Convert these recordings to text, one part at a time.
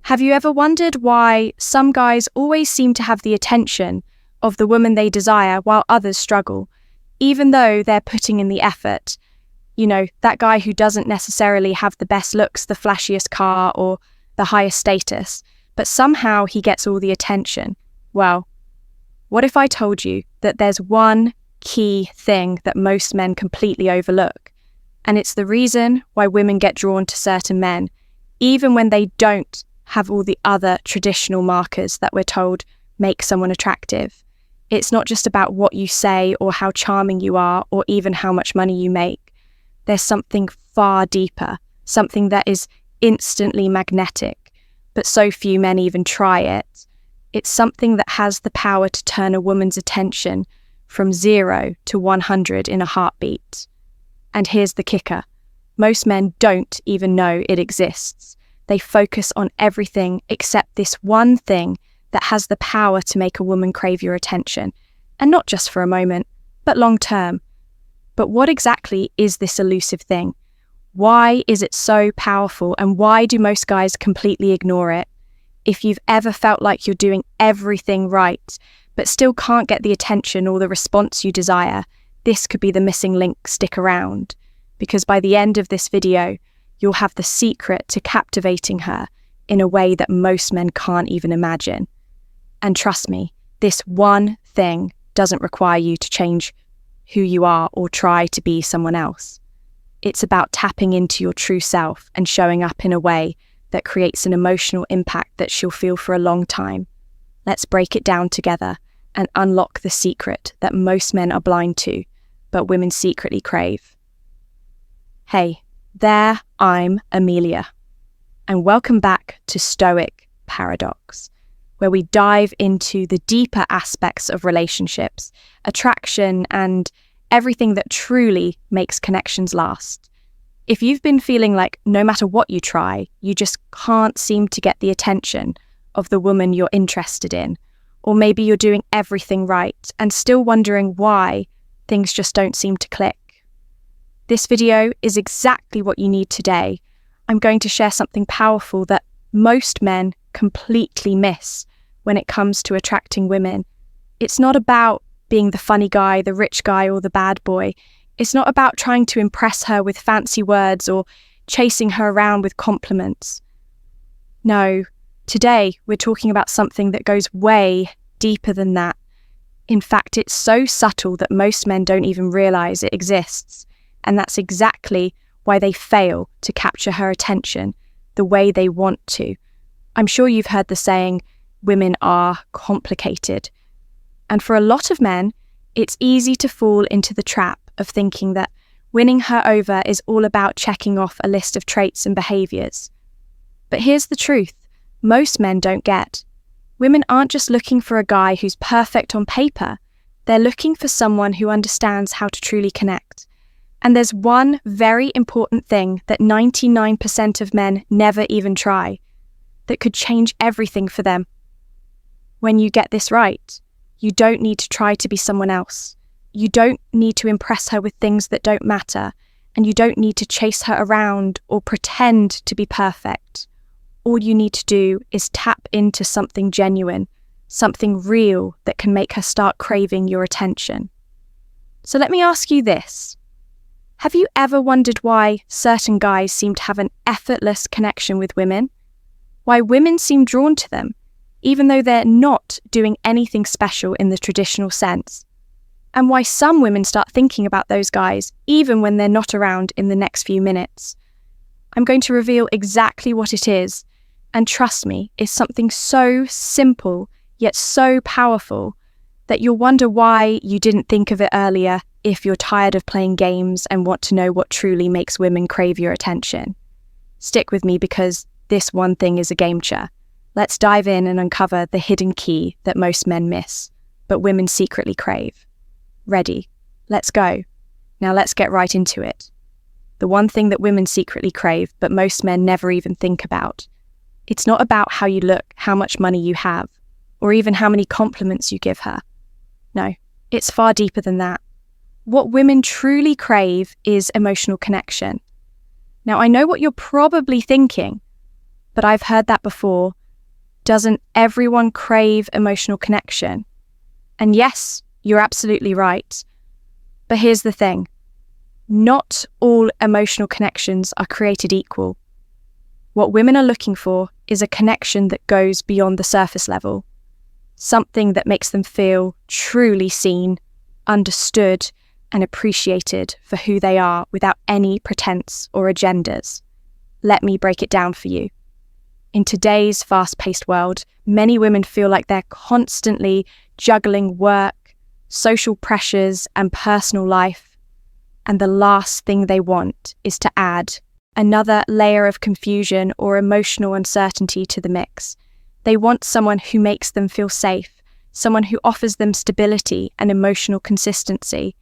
Have you ever wondered why some guys always seem to have the attention of the woman they desire while others struggle, even though they're putting in the effort? You know, that guy who doesn't necessarily have the best looks, the flashiest car, or the highest status, but somehow he gets all the attention. Well, what if I told you that there's one key thing that most men completely overlook, and it's the reason why women get drawn to certain men, even when they don't have all the other traditional markers that we're told make someone attractive. It's not just about what you say or how charming you are or even how much money you make. There's something far deeper, something that is instantly magnetic, but so few men even try it. It's something that has the power to turn a woman's attention from 0 to 100 in a heartbeat. And here's the kicker. Most men don't even know it exists. They focus on everything except this one thing that has the power to make a woman crave your attention. And not just for a moment, but long term. But what exactly is this elusive thing? Why is it so powerful, and why do most guys completely ignore it? If you've ever felt like you're doing everything right, but still can't get the attention or the response you desire, this could be the missing link. Stick around, because by the end of this video, you'll have the secret to captivating her in a way that most men can't even imagine. And trust me, this one thing doesn't require you to change who you are or try to be someone else. It's about tapping into your true self and showing up in a way that creates an emotional impact that she'll feel for a long time. Let's break it down together and unlock the secret that most men are blind to, but women secretly crave. Hey, there, I'm Amelia, and welcome back to Stoic Paradox, where we dive into the deeper aspects of relationships, attraction, and everything that truly makes connections last. If you've been feeling like no matter what you try, you just can't seem to get the attention of the woman you're interested in, or maybe you're doing everything right and still wondering why things just don't seem to click, this video is exactly what you need today. I'm going to share something powerful that most men completely miss when it comes to attracting women. It's not about being the funny guy, the rich guy, or the bad boy. It's not about trying to impress her with fancy words or chasing her around with compliments. No, today we're talking about something that goes way deeper than that. In fact, it's so subtle that most men don't even realize it exists. And that's exactly why they fail to capture her attention the way they want to. I'm sure you've heard the saying, women are complicated. And for a lot of men, it's easy to fall into the trap of thinking that winning her over is all about checking off a list of traits and behaviors. But here's the truth, most men don't get. Women aren't just looking for a guy who's perfect on paper. They're looking for someone who understands how to truly connect. And there's one very important thing that 99% of men never even try, that could change everything for them. When you get this right, you don't need to try to be someone else. You don't need to impress her with things that don't matter, and you don't need to chase her around or pretend to be perfect. All you need to do is tap into something genuine, something real that can make her start craving your attention. So let me ask you this. Have you ever wondered why certain guys seem to have an effortless connection with women? Why women seem drawn to them, even though they're not doing anything special in the traditional sense? And why some women start thinking about those guys even when they're not around in the next few minutes? I'm going to reveal exactly what it is, and trust me, it's something so simple yet so powerful that you'll wonder why you didn't think of it earlier if you're tired of playing games and want to know what truly makes women crave your attention. Stick with me because this one thing is a game changer. Let's dive in and uncover the hidden key that most men miss, but women secretly crave. Ready? Let's go. Now let's get right into it. The one thing that women secretly crave, but most men never even think about. It's not about how you look, how much money you have, or even how many compliments you give her. No, it's far deeper than that. What women truly crave is emotional connection. Now, I know what you're probably thinking. but I've heard that before. Doesn't everyone crave emotional connection? And yes, you're absolutely right. But here's the thing. Not all emotional connections are created equal. What women are looking for is a connection that goes beyond the surface level. Something that makes them feel truly seen, understood, and appreciated for who they are without any pretense or agendas. Let me break it down for you. In today's fast-paced world, many women feel like they're constantly juggling work, social pressures, and personal life. And the last thing they want is to add another layer of confusion or emotional uncertainty to the mix. They want someone who makes them feel safe, someone who offers them stability and emotional consistency.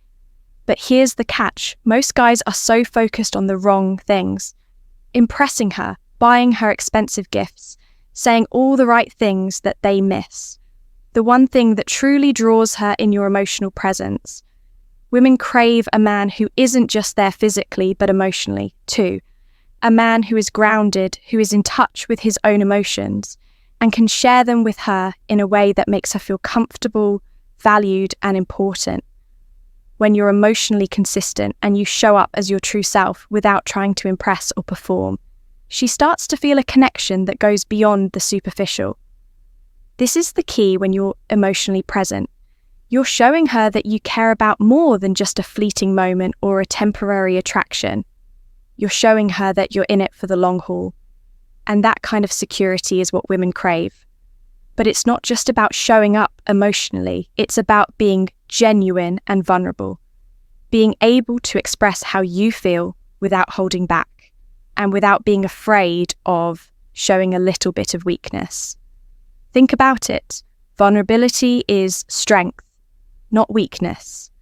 But here's the catch. Most guys are so focused on the wrong things. Impressing her, buying her expensive gifts, saying all the right things that they miss. The one thing that truly draws her in your emotional presence. Women crave a man who isn't just there physically, but emotionally, too. A man who is grounded, who is in touch with his own emotions, and can share them with her in a way that makes her feel comfortable, valued, and important. When you're emotionally consistent and you show up as your true self without trying to impress or perform, she starts to feel a connection that goes beyond the superficial. This is the key when you're emotionally present. You're showing her that you care about more than just a fleeting moment or a temporary attraction. You're showing her that you're in it for the long haul. And that kind of security is what women crave. But it's not just about showing up emotionally, it's about being genuine and vulnerable. Being able to express how you feel without holding back, and without being afraid of showing a little bit of weakness. Think about it. Vulnerability is strength, not weakness.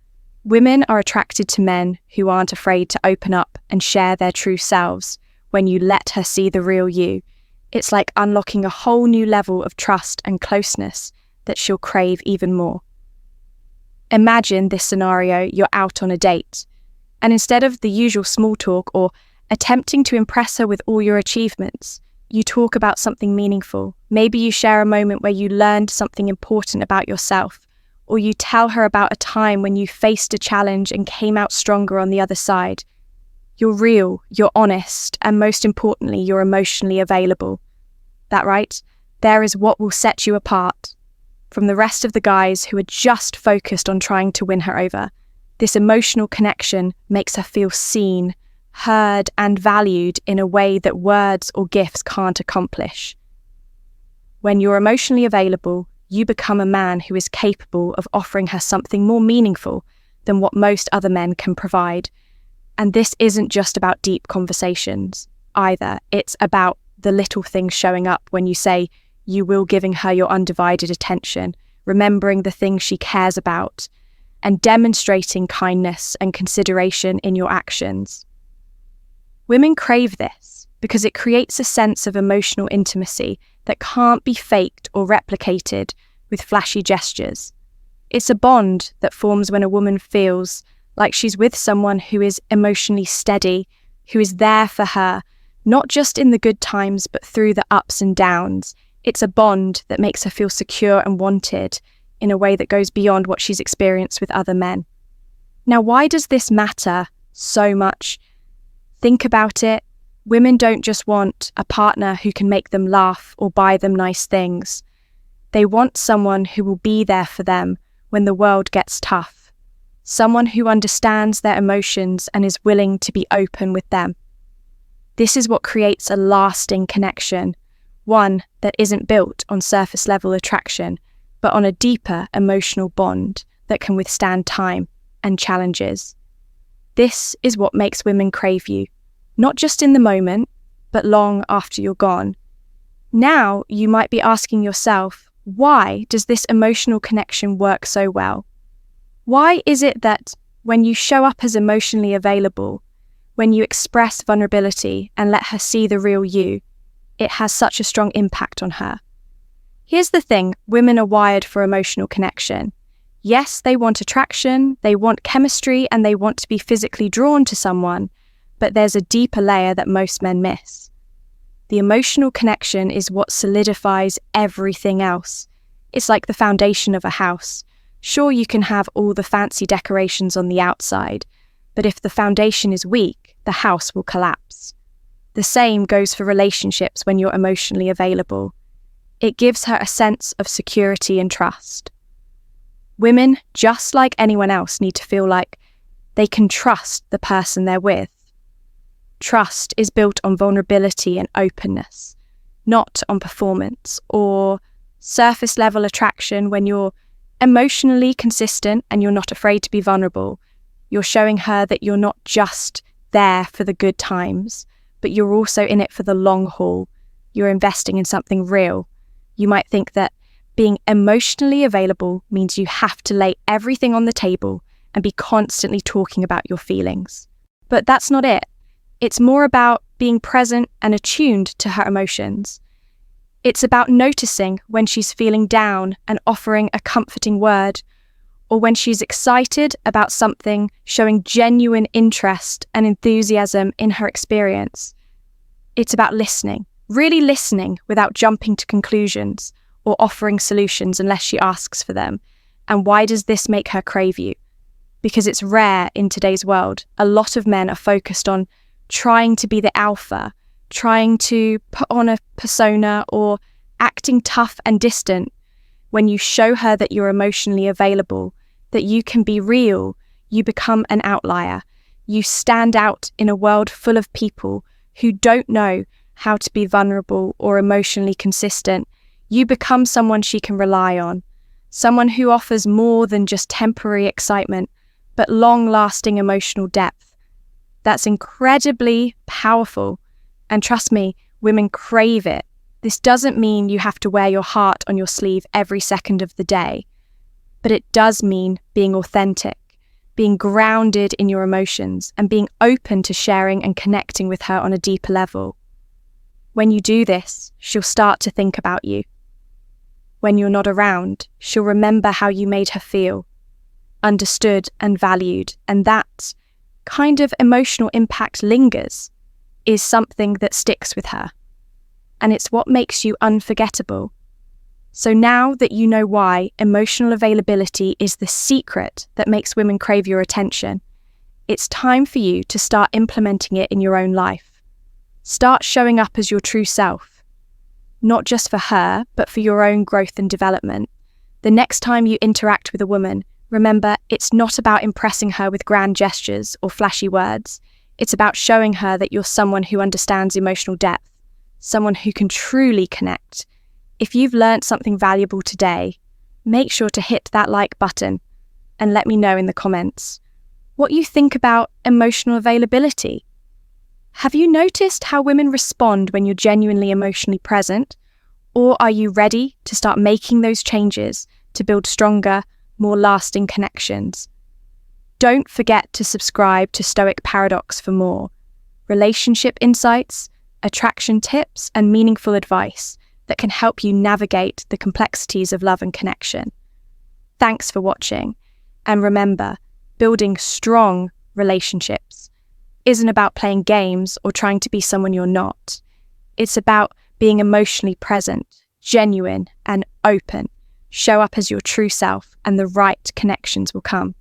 Women are attracted to men who aren't afraid to open up and share their true selves when you let her see the real you. It's like unlocking a whole new level of trust and closeness that she'll crave even more. Imagine this scenario: you're out on a date, and instead of the usual small talk or attempting to impress her with all your achievements, you talk about something meaningful. Maybe you share a moment where you learned something important about yourself, or you tell her about a time when you faced a challenge and came out stronger on the other side. You're real, you're honest, and most importantly, you're emotionally available. That right? There is what will set you apart from the rest of the guys who are just focused on trying to win her over. This emotional connection makes her feel seen, heard, and valued in a way that words or gifts can't accomplish. When you're emotionally available, you become a man who is capable of offering her something more meaningful than what most other men can provide. And this isn't just about deep conversations either. It's about the little things showing up when you say you will, giving her your undivided attention, remembering the things she cares about, and demonstrating kindness and consideration in your actions. Women crave this because it creates a sense of emotional intimacy that can't be faked or replicated with flashy gestures. It's a bond that forms when a woman feels like she's with someone who is emotionally steady, who is there for her, not just in the good times, but through the ups and downs. It's a bond that makes her feel secure and wanted in a way that goes beyond what she's experienced with other men. Now, why does this matter so much? Think about it. Women don't just want a partner who can make them laugh or buy them nice things. They want someone who will be there for them when the world gets tough. Someone who understands their emotions and is willing to be open with them. This is what creates a lasting connection, one that isn't built on surface level attraction, but on a deeper emotional bond that can withstand time and challenges. This is what makes women crave you, not just in the moment, but long after you're gone. Now you might be asking yourself, why does this emotional connection work so well? Why is it that when you show up as emotionally available, when you express vulnerability and let her see the real you, it has such a strong impact on her? Here's the thing, women are wired for emotional connection. Yes, they want attraction, they want chemistry, and they want to be physically drawn to someone, but there's a deeper layer that most men miss. the emotional connection is what solidifies everything else. It's like the foundation of a house. Sure, you can have all the fancy decorations on the outside, but if the foundation is weak, the house will collapse. The same goes for relationships when you're emotionally available. It gives her a sense of security and trust. Women, just like anyone else, need to feel like they can trust the person they're with. Trust is built on vulnerability and openness, not on performance or surface level attraction. When you're emotionally consistent and you're not afraid to be vulnerable, you're showing her that you're not just there for the good times, but you're also in it for the long haul. You're investing in something real. You might think that being emotionally available means you have to lay everything on the table and be constantly talking about your feelings. But that's not it. It's more about being present and attuned to her emotions. It's about noticing when she's feeling down and offering a comforting word, or when she's excited about something, showing genuine interest and enthusiasm in her experience. It's about listening, really listening without jumping to conclusions or offering solutions unless she asks for them. And why does this make her crave you? Because it's rare in today's world. A lot of men are focused on trying to be the alpha, trying to put on a persona or acting tough and distant. When you show her that you're emotionally available, that you can be real, you become an outlier. You stand out in a world full of people who don't know how to be vulnerable or emotionally consistent. You become someone she can rely on, someone who offers more than just temporary excitement, but long-lasting emotional depth. That's incredibly powerful. And trust me, women crave it. This doesn't mean you have to wear your heart on your sleeve every second of the day, but it does mean being authentic, being grounded in your emotions, and being open to sharing and connecting with her on a deeper level. When you do this, she'll start to think about you. When you're not around, she'll remember how you made her feel, understood and valued, and that kind of emotional impact lingers, is something that sticks with her. And it's what makes you unforgettable. So now that you know why emotional availability is the secret that makes women crave your attention, it's time for you to start implementing it in your own life. Start showing up as your true self, not just for her, but for your own growth and development. The next time you interact with a woman, remember, it's not about impressing her with grand gestures or flashy words. It's about showing her that you're someone who understands emotional depth, someone who can truly connect. If you've learned something valuable today, make sure to hit that like button and let me know in the comments what you think about emotional availability. Have you noticed how women respond when you're genuinely emotionally present? Or are you ready to start making those changes to build stronger, more lasting connections? Don't forget to subscribe to Stoic Paradox for more relationship insights, attraction tips, and meaningful advice that can help you navigate the complexities of love and connection. Thanks for watching, and remember, building strong relationships isn't about playing games or trying to be someone you're not. It's about being emotionally present, genuine, and open. Show up as your true self, and the right connections will come.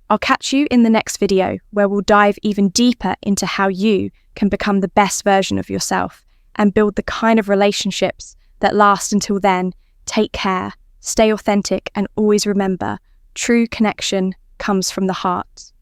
I'll catch you in the next video, where we'll dive even deeper into how you can become the best version of yourself and build the kind of relationships that last. Until then, take care, stay authentic, and always remember, true connection comes from the heart.